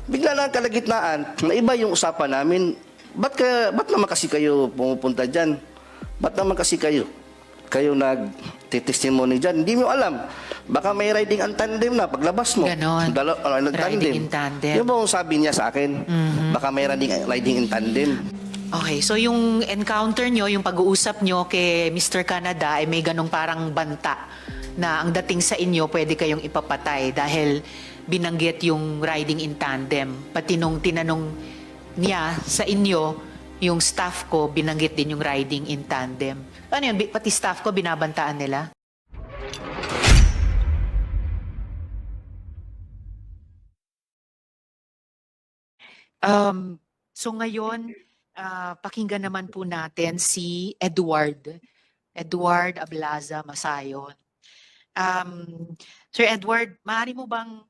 Bigla lang kalagitnaan, na iba yung usapan namin. Ba't naman kasi kayo pumupunta dyan? Ba't naman kasi kayo nag-testimony dyan? Hindi mo alam. Baka may riding ang tandem na paglabas mo. Ganon. Riding in tandem. Yun ba ang sabi niya sa akin? Baka may riding in tandem. Okay, so yung encounter nyo, yung pag-uusap nyo kay Mr. Canada, ay may ganong parang banta na ang dating sa inyo, pwede kayong ipapatay dahil binanggit yung riding in tandem. Pati nung tinanong niya sa inyo, yung staff ko, binanggit din yung riding in tandem. Ano yun, pati staff ko, binabantaan nila? So ngayon, pakinggan naman po natin si Edward Ablaza Masayon. Sir Edward, maaari mo bang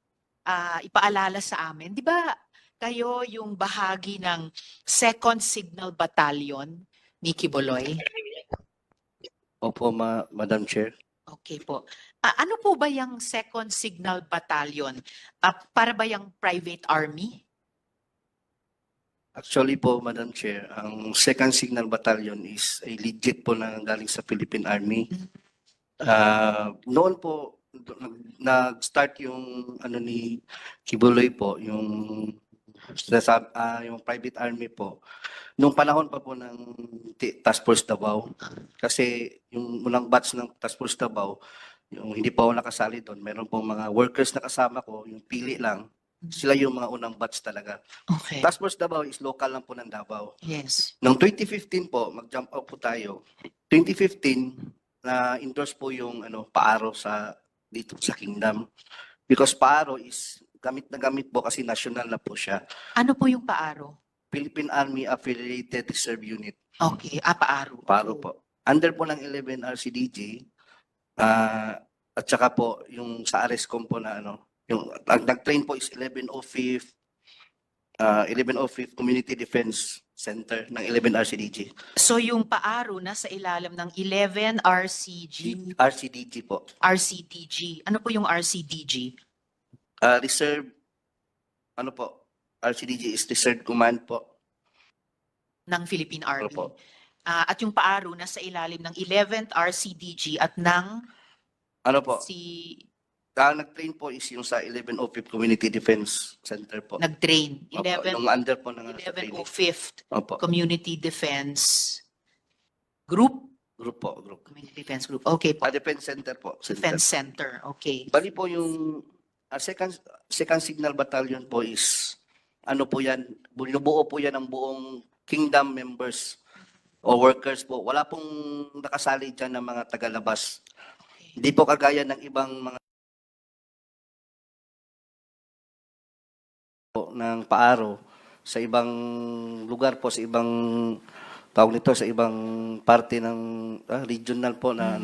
ipaalala sa amin, di ba kayo yung bahagi ng Second Signal Battalion ni Quiboloy? Opo, Madam Chair. Okay po. Ano po ba yung Second Signal Battalion? Para ba yung private army? Actually po, Madam Chair, ang Second Signal Battalion is a legit po na galing sa Philippine Army. Noon po, nag-start yung ano ni Kibuloy po, yung private army po. Nung panahon pa po ng Task Force Davao, kasi yung unang batch ng Task Force Davao, yung hindi pa ako nakasali doon, meron po mga workers na kasama ko, yung pili lang, sila yung mga unang batch talaga. Okay. Task Force Davao is local lang po ng Davao. Yes. Noong 2015 po, mag-jump out po tayo. 2015, na-endorse po yung paaro dito sa Kingdom. Because paaro is gamit na gamit po kasi national na po siya. Ano po yung paaro? Philippine Army Affiliated Reserve Unit. Okay, paaro. Paaro po. Under po ng 11 RCDG, at saka po yung sa ARESCOM po na yung nag-train po is 1105th Community Defense Center ng 11 RCDG. So yung paaro nasa ilalim ng 11 RCDG po. RCDG. Ano po yung RCDG? Reserve, RCDG is Reserve Command po. Ng Philippine Army. Opo. At yung paaro nasa ilalim ng 11th RCDG at ng Nag-train po is yung sa 1105th Community Defense Center po. nag-train. Opo, yung under po ng 1105th Opo. Community Defense Group? Group. Community Defense Group. Okay po. Defense Center po. Defense Center. Okay. Bali po yung second Signal Battalion po is po yan, binubuo po yan ng buong Kingdom members o workers po. Wala pong nakasali dyan ng mga tagalabas. Hindi po kagaya ng ibang mga ng paaro sa ibang lugar po, sa ibang tawag nito, sa ibang parte ng regional po na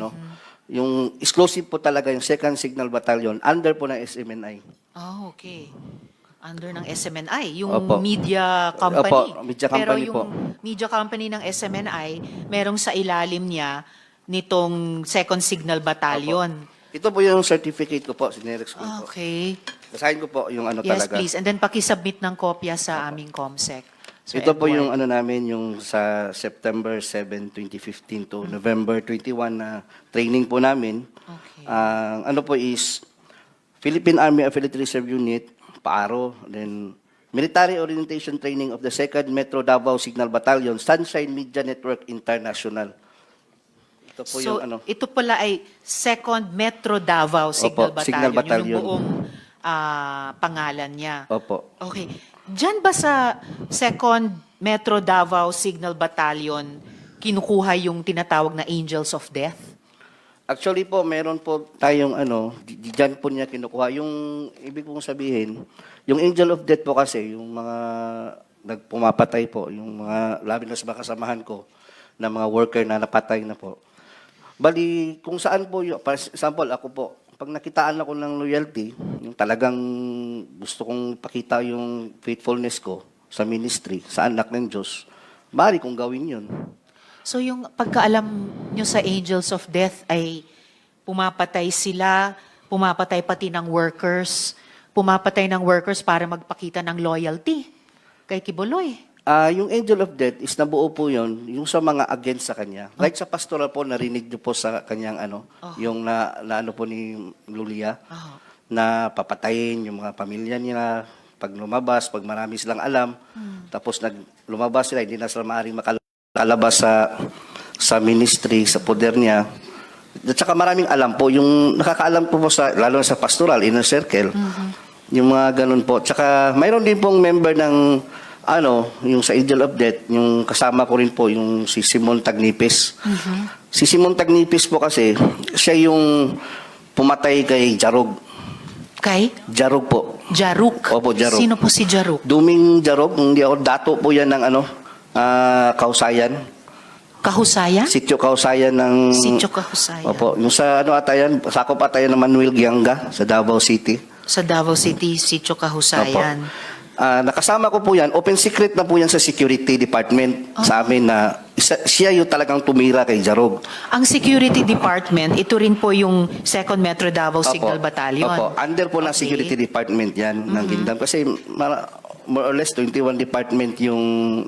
yung exclusive po talaga yung Second Signal Battalion under po ng SMNI. Okay. Under ng SMNI, yung Opo. media company. Opo, media company Pero yung po. media company ng SMNI, merong sa ilalim niya nitong Second Signal Battalion. Ito po yung certificate ko po, sinerex ko po. Okay. Basahin ko po yung Yes, talaga. please. And then pakisubmit ng kopya sa aming COMSEC. Sir Ito po Edward. yung namin, yung sa September 7, 2015 to November 21 na training po namin. Okay. Po is Philippine Army Affiliate Reserve Unit, PAARO, then Military Orientation Training of the 2nd Metro Davao Signal Battalion, Sunshine Media Network International. Ito po So, yung ito pala ay Second Metro Davao Signal Opo, Battalion. Signal Battalion. Yun yung buong pangalan niya. Opo. Okay. Diyan ba sa Second Metro Davao Signal Battalion kinukuha yung tinatawag na Angels of Death? Actually po, meron po tayong diyan po niya kinukuha. Yung ibig kong sabihin, yung Angel of Death po kasi, yung mga nagpumapatay po, yung mga labi na sa mga kasamahan ko, na mga worker na napatay na po. Bali, kung saan po, for example, ako po, pag nakitaan ako ng loyalty, yung talagang gusto kong pakita yung faithfulness ko sa ministry, sa anak ng Diyos, bali kong gawin yun. So yung pagkaalam nyo sa Angels of Death ay pumapatay sila, pumapatay pati ng workers pumapatay ng workers para magpakita ng loyalty kay Kibuloy. Yung angel of death is nabuo po yun, yung sa mga against sa kanya. Like sa pastoral po, narinig niyo po sa kanyang yung na ano po ni Lulia, na papatayin yung mga pamilya niya pag lumabas, pag marami silang alam. Tapos lumabas sila, hindi na sila maaaring makalabas sa ministry, sa poder niya. At saka maraming alam po, yung nakakaalam po lalo na sa pastoral, inner circle, yung mga ganun po. Tsaka mayroon din pong member ng yung sa Angel of Death, yung kasama ko rin po, yung si Simon Tagnipis. Si Simon Tagnipis po kasi, siya yung pumatay kay Jarog. Kay? Jarog po. Jaruk. Opo, Jarog. Sino po si Jaruk? Duming Jarog, hindi ako, dato po yan ng Kausayan. Kahusayan? Sityo Kausayan ng... Sityo Kahusayan. Opo, yung sa atayan, sakop atayan ng Manuel Gianga sa Davao City. Sa Davao City, Sityo Kahusayan. Nakasama ko po yan. Open secret na po yan sa security department sa amin na siya yung talagang tumira kay Jarog. Ang security department, ito rin po yung 2nd Metro Davao Signal Battalion. Opo. Under po ng security department yan ng Kingdom. Kasi more or less 21 department yung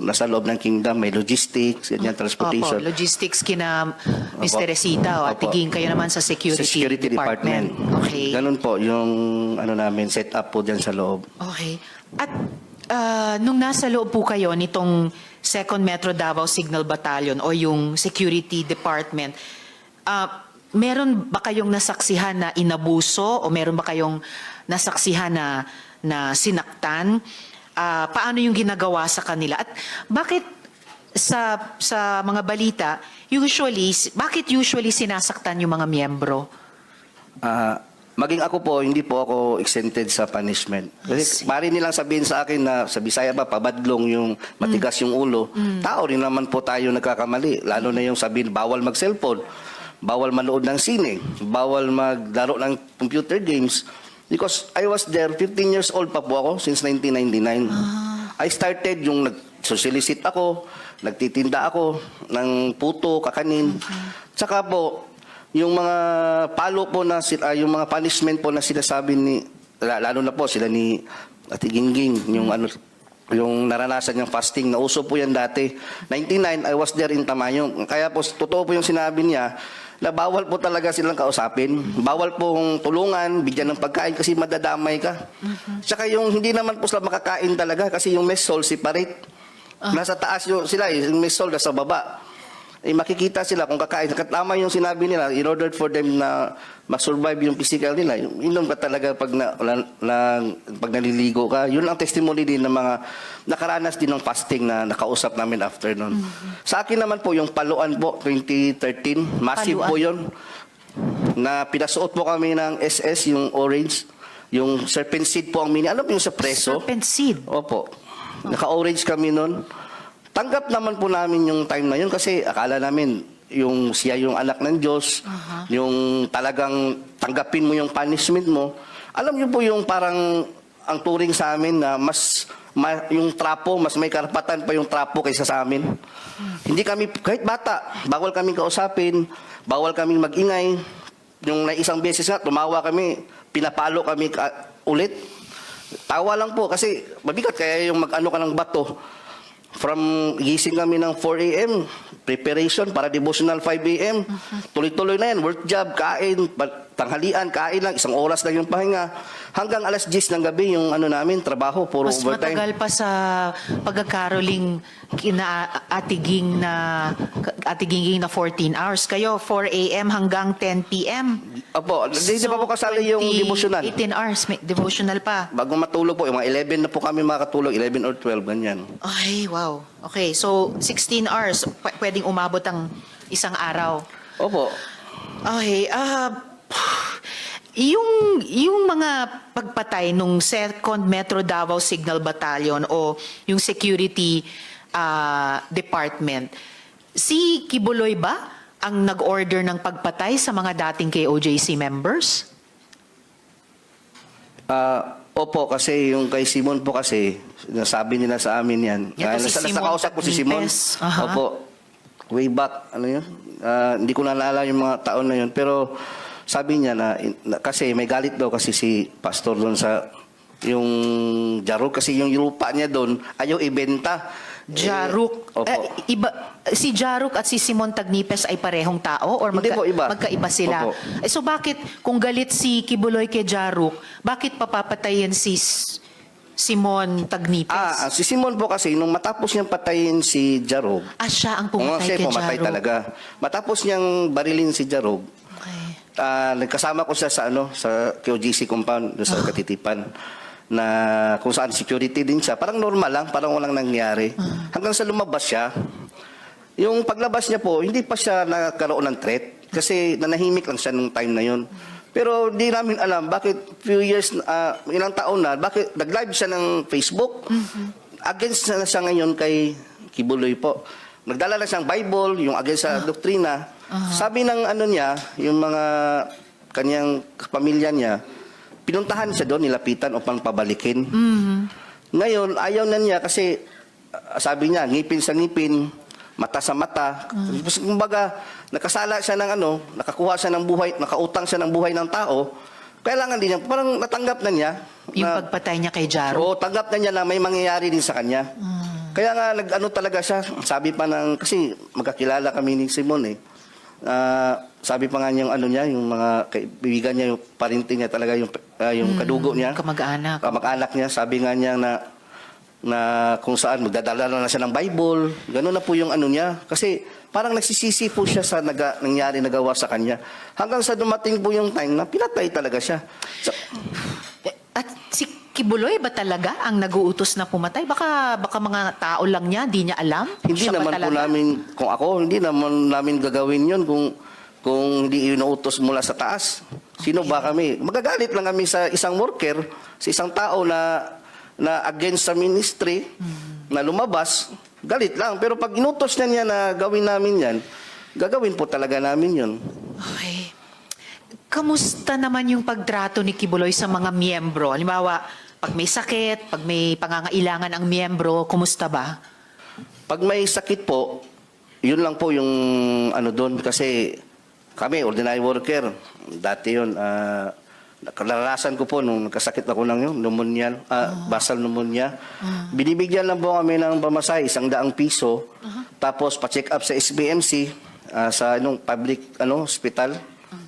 nasa loob ng Kingdom. May logistics, ganyan, transportation. Opo, logistics kina Mr. Resita. O, Opo. tiging kayo naman sa security department. Okay. Ganun po yung namin set up po dyan sa loob. Okay. At nung nasa loob po kayo nitong 2nd Metro Davao Signal Battalion o yung security department, meron ba kayong nasaksihan na inabuso o meron ba kayong nasaksihan na sinaktan? Paano yung ginagawa sa kanila? At bakit sa mga balita, bakit usually sinasaktan yung mga miyembro? Maging ako po, hindi po ako exempted sa punishment. Kasi mari nilang sabihin sa akin na sa Bisaya ba, pabadlong yung matigas yung ulo. Tao rin naman po tayo nagkakamali. Lalo na yung sabihin, bawal mag-cellphone, bawal manood ng sine, bawal maglaro ng computer games. Because I was there, 15 years old pa po ako, since 1999. I started yung nag-solicit ako, nagtitinda ako ng puto, kakanin. Tsaka po, yung mga palo po yung mga punishment po na sinasabi lalo na po sila ni Ate Gingging, yung naranasan niyang fasting, na uso po yan dati. 99, I was there in Tamayong. Kaya po, totoo po yung sinabi niya, na bawal po talaga silang kausapin. Bawal pong tulungan, bigyan ng pagkain kasi madadamay ka. Tsaka yung hindi naman po sila makakain talaga kasi yung mess hall separate. Nasa taas sila, yung mess hall nasa baba. Makikita sila kung kakain. Tama yung sinabi nila, in order for them na ma-survive yung physical nila, inom ka talaga pag naliligo ka. Yun ang testimony din ng mga nakaranas din ng fasting na nakausap namin after nun. Sa akin naman po, yung paluan po, 2013, massive po yun. Na pinasuot po kami ng SS, yung orange, yung serpent seed po ang alam mo yung sa preso? Serpent seed? Opo. Naka-orange kami nun. Tanggap naman po namin yung time na yun kasi akala namin siya yung anak ng Diyos, yung talagang tanggapin mo yung punishment mo. Alam niyo po yung parang ang turing sa amin na yung trapo, mas may karapatan pa yung trapo kaysa sa amin. Hindi kami, kahit bata, bawal kaming kausapin, bawal kaming magingay. Yung na isang beses nga, tumawa kami, pinapalo kami ulit. Tawa lang po kasi mabigat kaya yung mag-ano ka ng bato. Gising kami ng 4 a.m., preparation para devotional 5 a.m. Tuloy-tuloy na yan, work job, kain, tanghalian, kain lang, 1 oras lang yung pahinga. Hanggang alas 10 ng gabi yung namin, trabaho, puro Mas overtime. matagal pa sa pagkakaroling atiging na 14 hours. Kayo, 4 a.m. hanggang 10 p.m. Opo, hindi pa po kasali yung devotional. 18 hours, may devotional pa. Bago matulog po, yung mga 11 na po kami makatulog, 11 or 12, ganyan. Ay, wow. Okay, so 16 hours, pwedeng umabot ang isang araw. Opo. Okay, yung mga pagpatay nung 2nd Metro Davao Signal Battalion o yung security department, si Kibuloy ba ang nag-order ng pagpatay sa mga dating KOJC members? Opo, kasi yung kay Simon po kasi, nasabi nila sa amin yan. Yan po si Simon Nakausap ko si Simon. Tagnipes. Aha. Opo. Way back, hindi ko naalala yung mga taon na yun. Pero sabi niya kasi may galit daw kasi si pastor doon sa yung Jarug kasi yung lupa niya doon ayaw ibenta. Jaruk. Opo. Si Jaruk at si Simon Tagnipes ay parehong tao or Hindi po, iba. magkaiba sila? Opo. So bakit kung galit si Kibuloy kay Jaruk, bakit papapatayin si Simon Tagnipes? Si Simon po kasi nung matapos niyang patayin si Jarug, Siya ang pumatay siya kay pumatay Jaruk. talaga. Matapos niyang barilin si Jarug, Okay. nagkasama ko siya sa QGC compound doon sa Katitipan na kung saan security din siya. Parang normal lang, parang walang nangyari. Hanggang sa lumabas siya. Yung paglabas niya po, hindi pa siya nagkaroon ng threat kasi nanahimik lang siya nung time na yun. Pero di namin alam bakit few years, ilang taon na, bakit nag-live siya ng Facebook. Against na siya ngayon kay Kibuloy po. Nagdala na siyang Bible, yung against sa doktrina. Sabi ng niya, yung mga kanyang pamilya niya, pinuntahan siya doon, nilapitan upang pabalikin. Ngayon, ayaw na niya kasi sabi niya, ngipin sa ngipin, mata sa mata. Kumbaga, nakasala siya ng nakakuha siya ng buhay, nakautang siya ng buhay ng tao. Kailangan din niya, parang natanggap na niya. Yung pagpatay niya kay Jaruk. Oo, tanggap na niya na may mangyayari din sa kanya. Kaya nga, talaga siya, sabi pa kasi magkakilala kami ni Simon eh. Sabi pa nga niyang niya, yung mga kaibigan niya, yung parinting niya talaga, yung kadugo niya. Kamag-anak niya. Sabi nga niya na kung saan magdadala na siya ng Bible. Gano'n na po yung niya. Kasi parang nagsisisi po siya sa nangyari, nagawa sa kanya. Hanggang sa dumating po yung time na pinatay talaga siya. At si Kibuloy ba talaga ang nag-uutos na pumatay? Baka mga tao lang niya, di niya alam? Hindi Siya ba naman po talaga? namin, kung ako, hindi naman namin gagawin yun kung hindi inuutos mula sa taas. Sino ba kami? Magagalit lang kami sa isang worker, sa isang tao na against sa ministry, na lumabas, galit lang. Pero pag inutos na niya na gawin namin yan, gagawin po talaga namin yun. Okay. Kamusta naman yung pagtrato ni Kibuloy sa mga miyembro? Halimbawa, pag may sakit, pag may pangangailangan ang miyembro, kumusta ba? Pag may sakit po, yun lang po yung doon. Kasi kami, ordinary worker, dati yun, naranasan ko po nung nagkasakit ako ng pneumonia, basal pneumonia. Binibigyan lang po kami ng pamasahe, 100 piso. Tapos pa-check up sa SBMC, sa public hospital,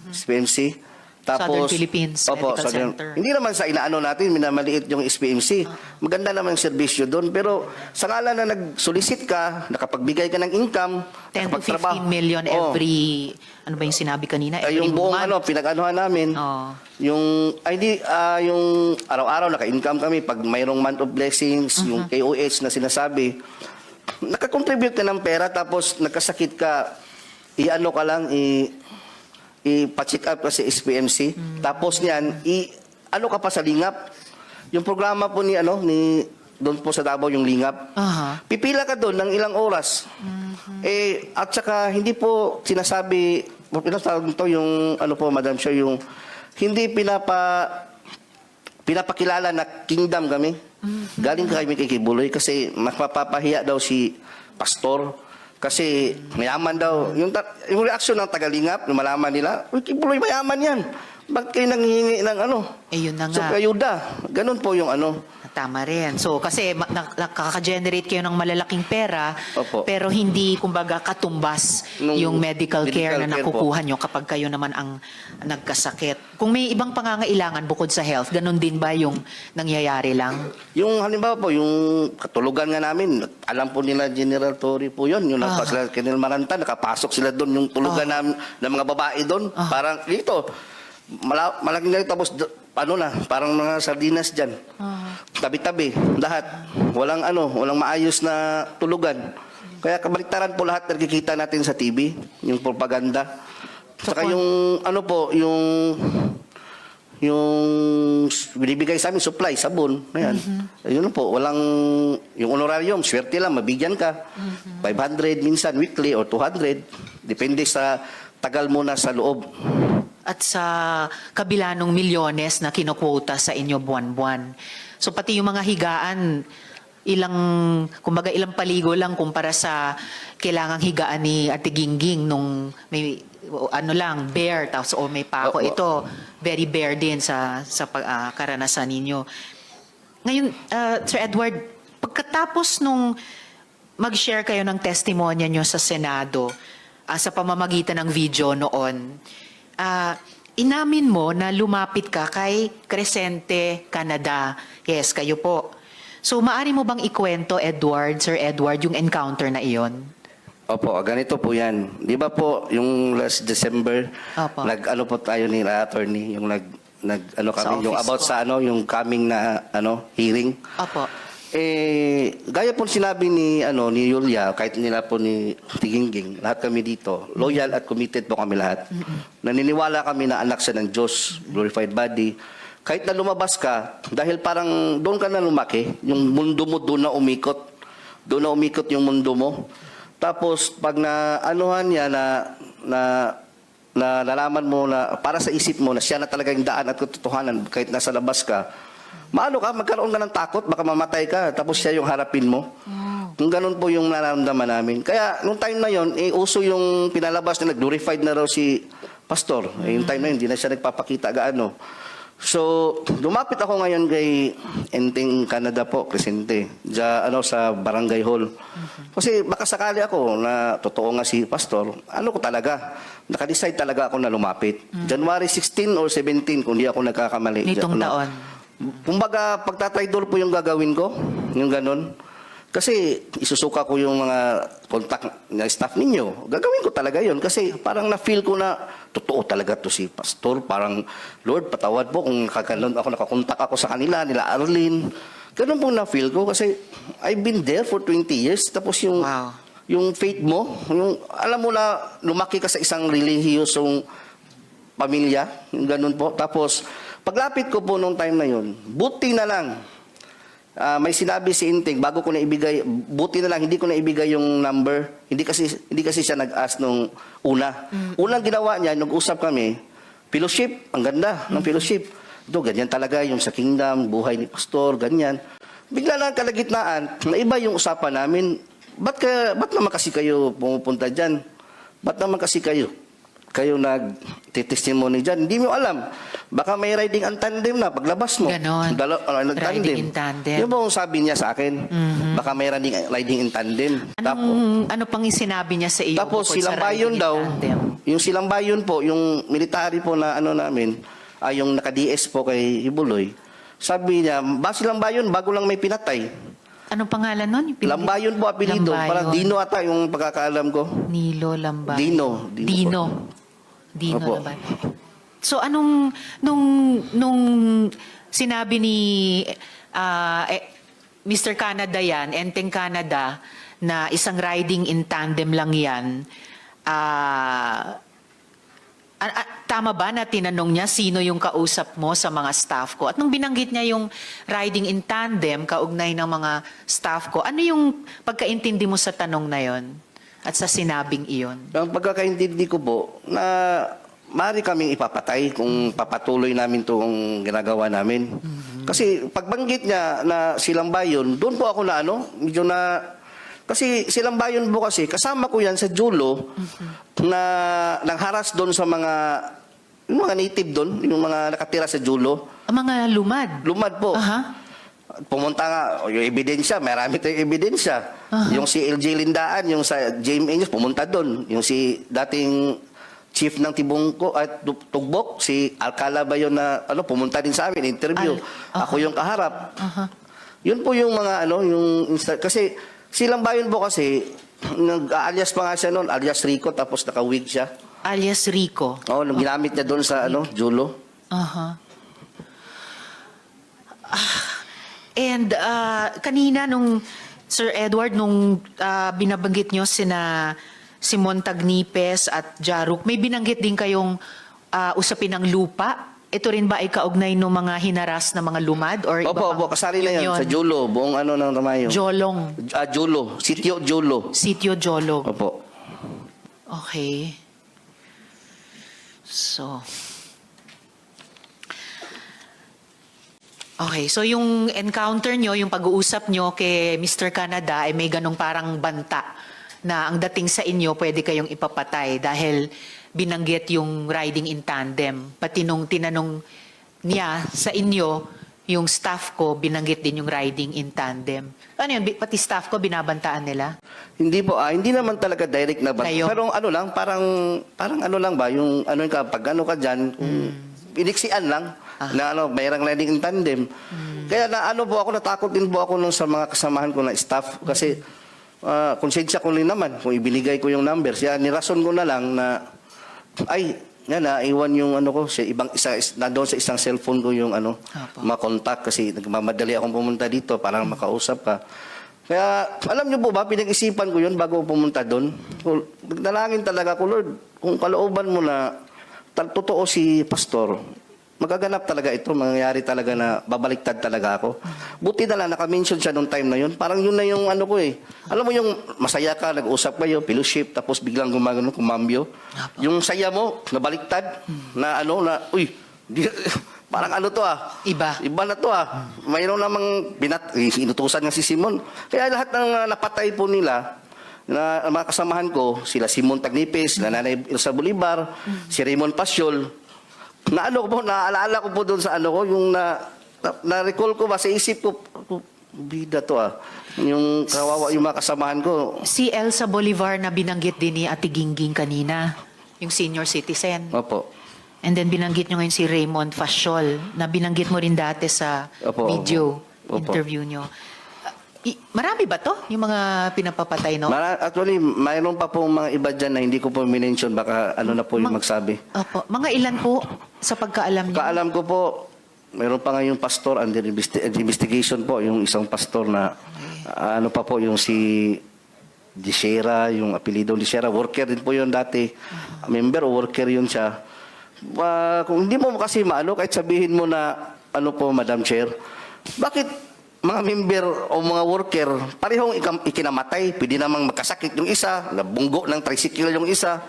SBMC. Southern Philippines Medical Southern- Center. Hindi naman sa inaano natin, minamaliit yung SPMC. Maganda naman yung serbisyo doon. Pero sa ngala na nag-solicit ka, nakapagbigay ka ng income, 10 to 15 million every, ano ba yung sinabi kanina? Every yung buong month. pinag-anuhan namin. Oo. Yung araw-araw naka-income kami pag mayroong month of blessings, yung KOH na sinasabi, nakakontribute ka ng pera tapos nagkasakit ka, i-ano ka lang, ipa-check up ka sa SPMC. Tapos niyan, ano ka pa sa Lingap. Yung programa po ni doon po sa Davao yung Lingap. Aha. Pipila ka doon ng ilang oras. At saka hindi po sinasabi, pinatawag nito yung Madam Chair, yung hindi pinapakilala na kingdom kami. Galing kami kay Kibuloy kasi mapapahiya daw si pastor. Kasi mayaman daw. Yung reaksyon ng Tagalingap, nung malaman nila, uy, Kibuloy, mayaman yan. Bakit kayo nanghihingi ng Yun na So, nga. ayuda. Ganun po yung Tama rin. So, kasi nakaka-generate kayo ng malalaking pera, Opo. pero hindi, kumbaga, katumbas Nung yung medical care na medical care nakukuha nyo kapag kayo naman ang nagkasakit. Kung may ibang pangangailangan bukod sa health, ganun din ba yung nangyayari lang? Yung halimbawa po, yung katulugan nga namin, alam po nila General Torre po yun. Yung nagpas sila Colonel Maranta, nakapasok sila doon, yung tulugan namin, ng mga babae doon. Parang dito, malaking ganito, tapos parang mga sardinas dyan. Tabi-tabi, lahat. Walang maayos na tulugan. Kaya kabaliktaran po lahat nakikita natin sa TV, yung propaganda. Saka yung binibigay sa amin, supply, sabon. Ayan. Yun po, walang, yung honorarium, swerte lang, mabigyan ka. 500 minsan, weekly, or 200. Depende sa tagal mo na sa loob. At sa kabila ng milyones na kinukwota sa inyo buwan-buwan. So pati yung mga higaan, ilang paligo lang kumpara sa kailangang higaan ni Ate Gingging nung may bare tapos may pako. Opo. Ito very bare din sa karanasan ninyo. Ngayon, Sir Edward, pagkatapos nung mag-share kayo ng testimonya nyo sa Senado sa pamamagitan ng video noon, inamin mo na lumapit ka kay Crescente Canada. Yes, kayo po. So, maaari mo bang ikwento, Sir Edward, yung encounter na iyon? Opo, ganito po yan. Di ba po, yung last December, Opo. nag-ano po tayo ni attorney, yung ano Sa kami, yung office about ko. sa yung coming na hearing. Opo. Gaya po sinabi ni Yulia, kahit nila po ni Tigingging, lahat kami dito, loyal at committed po kami lahat. Naniniwala kami na anak siya ng Diyos, glorified body. Kahit na lumabas ka, dahil parang doon ka na lumaki, yung mundo mo doon na umikot. Doon na umikot yung mundo mo. Tapos pag anuhan niya na nalaman mo na para sa isip mo na siya na talaga yung daan at katotohanan kahit nasa labas ka, magkaroon ka ng takot, baka mamatay ka, tapos siya yung harapin mo. Kung ganun po yung nararamdaman namin. Kaya nung time na yon, uso yung pinalabas na nag-glorified na raw si Pastor. Yung time na yun, hindi na siya nagpapakita gaano. So, lumapit ako ngayon kay Enteng Canada po, Crescente, sa Barangay Hall. Kasi baka sakali ako na totoo nga si Pastor, ko talaga, nakadecide talaga ako na lumapit. January 16 or 17, kung di ako nagkakamali. Nitong taon. Kumbaga, pagtatraidor po yung gagawin ko, yung ganun. Kasi isusuka ko yung mga contact na staff ninyo. Gagawin ko talaga yon kasi parang na-feel ko na totoo talaga to si Pastor. Parang, Lord, patawad po kung nakakontak ako sa kanila, nila Arlene. Ganun po na-feel ko kasi I've been there for 20 years. Tapos yung faith mo, alam mo na lumaki ka sa isang relihiyosong pamilya, yung ganun po. Tapos, paglapit ko po nung time na yun, buti na lang, may sinabi si Inteng, bago ko na ibigay, buti na lang, hindi ko na ibigay yung number. Hindi kasi siya nag-ask nung una. Unang ginawa niya, nag-usap kami, fellowship, ang ganda ng fellowship. Ganyan talaga yung sa kingdom, buhay ni Pastor, ganyan. Bigla lang kalagitnaan, na iba yung usapan namin. Ba't naman kasi kayo pumupunta dyan? Ba't naman kasi kayo nag-testimony dyan? Hindi mo alam. Baka may riding in tandem na paglabas mo. Ganon. Riding in tandem. Yung bang sabi niya sa akin, baka may riding in tandem. Ano pang sinabi niya sa iyo? Tapos bukod sa silang bayon riding in daw, tandem? yung silang bayon po, yung military po na namin, yung naka-DS po kay Ibuloy, sabi niya, silang bayon, bago lang may pinatay. Anong pangalan nun? Lambayon po apelido. Lambayon. Parang Dino ata yung pagkakaalam ko. Nilo Lambayon. Dino Lambayon. Opo. So nung sinabi ni Mr. Canada yan, Enteng Canada, na isang riding in tandem lang yan, tama ba na tinanong niya sino yung kausap mo sa mga staff ko? At nung binanggit niya yung riding in tandem, kaugnay ng mga staff ko, ano yung pagkaintindi mo sa tanong na yon at sa sinabing iyon? Ang pagkakaintindi ko po, na maaari kaming ipapatay kung papatuloy namin itong ginagawa namin. Kasi pagbanggit niya na silang bayon, doon po ako na medyo na... Kasi silang bayon po kasi, kasama ko yan sa Julo, na nangharas doon sa yung mga native doon, yung mga nakatira sa Julo. Ang mga lumad? Lumad po. Aha. Pumunta nga, yung ebidensya, marami tayong ebidensya. Yung si LJ Lindaan, yung sa JMA, pumunta doon. Yung si dating chief ng Tibungko at Tugbok, si Alcala ba yun na pumunta din sa amin, interview. Ako yung kaharap. Yun po yung mga kasi silang bayon po kasi, nag-alias pa nga siya noon, alias Rico, tapos naka-wig siya. Alias Rico. Oo, nung ginamit niya doon sa Julo. And kanina nung Sir Edward, nung binabanggit nyo si Montagnipes at Jaruk, may binanggit din kayong usapin ng lupa. Ito rin ba ay kaugnay ng mga hinaras na mga lumad? Or Opo, kasali na yun sa Julo, buong ng Tamayo. Jolong. Julo, Sitio Julo. Sitio Jolong. Opo. Okay. So yung encounter nyo, yung pag-uusap nyo kay Mr. Canada ay may ganong parang banta na ang dating sa inyo pwede kayong ipapatay dahil binanggit yung riding in tandem. Pati nung tinanong niya sa inyo, yung staff ko, binanggit din yung riding in tandem. Ano yun, pati staff ko, binabantaan nila? Hindi po, hindi naman talaga direct na ba. Kayo? Pero ano lang, parang ano lang ba, yung ano ka, pag ano ka dyan, kung iniksian lang, na ano, mayroong riding in tandem. Kaya na ano po ako, natakot din po ako nung sa mga kasamahan ko na staff, kasi konsensya ko rin naman, kung ibinigay ko yung numbers, yan, nirason ko na lang na, naiwan yung ano ko, nandoon sa isang cellphone ko yung ano, Apo. makontak kasi nagmamadali akong pumunta dito para makausap ka. Kaya, alam niyo po ba, pinag-isipan ko yun bago ako pumunta doon. Nagdalangin talaga ko, Lord, kung kalooban mo na totoo si Pastor, magaganap talaga ito, mangyayari talaga na babaliktad talaga ako. Buti na lang, naka-mention siya nung time na yun. Parang yun na yung ano ko eh. Alam mo yung masaya ka, nag-usap kayo, fellowship, tapos biglang gumagano, kumambyo. Yung saya mo, nabaliktad, na ano, na, parang ano to Iba. Iba na to Mayroon namang inutusan nga si Simon. Kaya lahat ng napatay po nila, na mga kasamahan ko, sila Simon Tagnipes, sila Nanay Elsa Bolivar, si Raymond Pasyol, naaalala ko po doon sa ano ko, yung na-recall ko ba sa isip ko, bida to yung kawawa yung mga kasamahan ko. Si Elsa Bolivar na binanggit din ni Ate Gingging kanina, yung senior citizen. Opo. And then binanggit nyo ngayon si Raymond Fasiol, na binanggit mo rin dati sa Opo, video opo. interview nyo. Marami ba to, yung mga pinapapatay, no? Actually, mayroon pa po mga iba dyan na hindi ko po minention, baka ano na po yung magsabi. Opo. Mga ilan po sa pagkaalam nyo? Kaalam ko po, mayroon pa nga yung pastor under investigation po, yung isang pastor na ano pa po yung si Disera, yung apelido Disera, worker din po yun dati. Member o worker yun siya. Kung hindi mo kasi maano, kahit sabihin mo na ano po, Madam Chair, bakit mga member o mga worker, parehong ikinamatay, pwede namang magkasakit yung isa, nabunggo ng tricycle yung isa,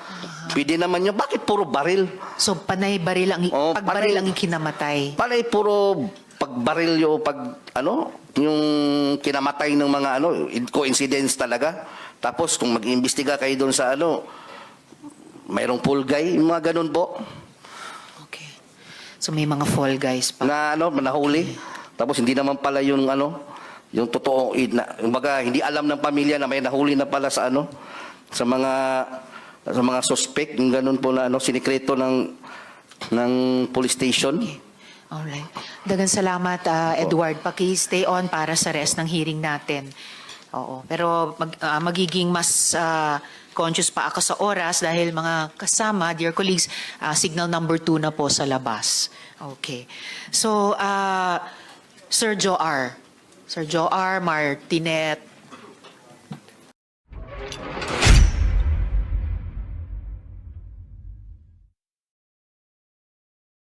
pwede naman yun, bakit puro baril? So, pagbaril ang ikinamatay. Panay puro pagbaril yung yung kinamatay ng mga coincidence talaga. Tapos kung mag-iimbestiga kayo doon sa mayroong pool guy, yung mga ganun po, Okay. So, may mga fall guys pa. na nahuli. Tapos hindi naman pala yung yung totoo, kumbaga hindi alam ng pamilya na may nahuli na pala sa sa mga suspect, yung ganun po na sinikreto ng police station. Alright. Dagan salamat, Edward. Paki-stay on para sa rest ng hearing natin. Oo. Pero magiging mas conscious pa ako sa oras dahil mga kasama, dear colleagues, signal number 2 na po sa labas. Okay. So, Sir Joe R. Martinet,